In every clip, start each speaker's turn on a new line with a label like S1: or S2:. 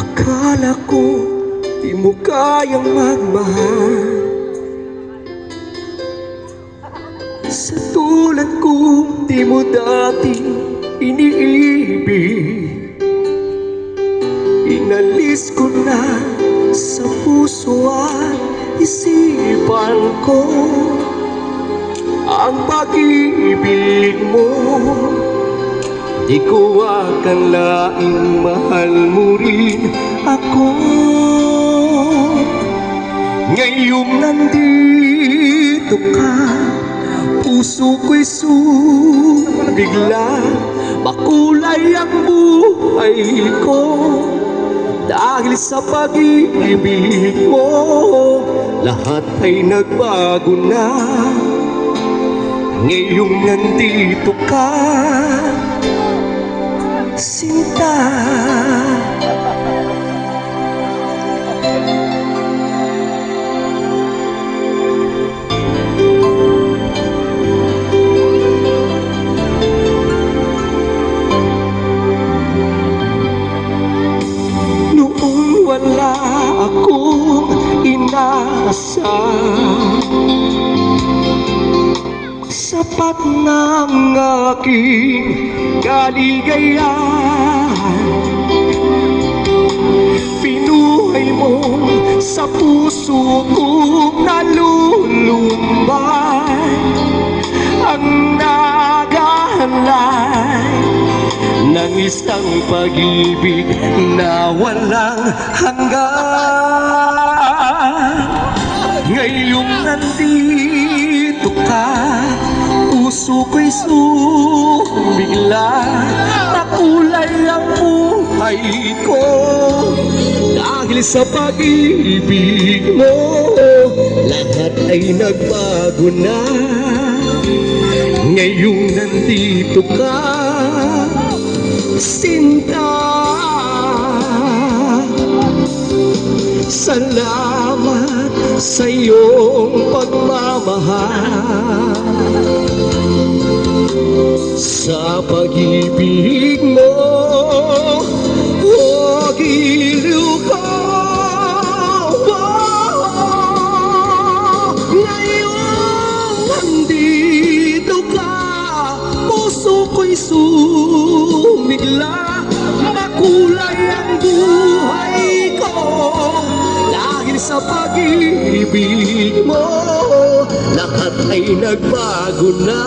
S1: Akala ko di mo kayang magmahal. Sa tulad ko di mo dati iniibig. Inalis ko na sa puso at isipan ko ang pag-ibig mo. Di ko akalaing mahal mo rin ako. Ngayong nandito ka, puso ko'y sumigla. Makulay ang buhay ko dahil sa pag-ibig mo. Lahat ay nagbago na ngayong nandito ka, sinta. Noong wala akong inaasahan, sapat ng aking kaligayahan. Pinuhay mo sa puso kong nalulumbay ang naghahanay ng isang pag-ibig na walang hanggan. Ngayong nandito ka, puso ko'y sumigla. Makulay ang buhay ko dahil sa pag-ibig mo. Lahat ay nagbago na ngayong nandito ka, sinta. Salamat sa iyong pagmamahal, sa pag-ibig mo. O giliw ko, ngayong nandito ka, puso ko'y sumigla. Makulay ang buhay ko dahil sa pag-ibig mo. Lahat ay nagbago na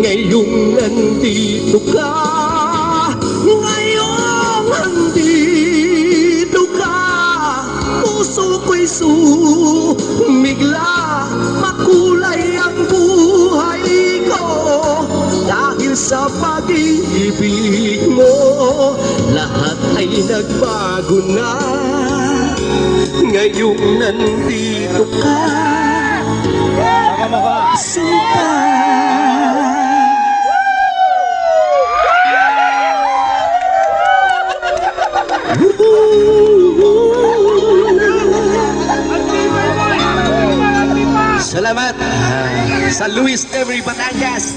S1: ngayong nandito ka. Ngayong nandito ka, puso ko'y sumigla. Makulay ang buhay ko dahil sa pag-ibig mo. Lahat ay nagbago na ngayong nandito ka, sinta.
S2: Salamat sa Luis Every Batangas.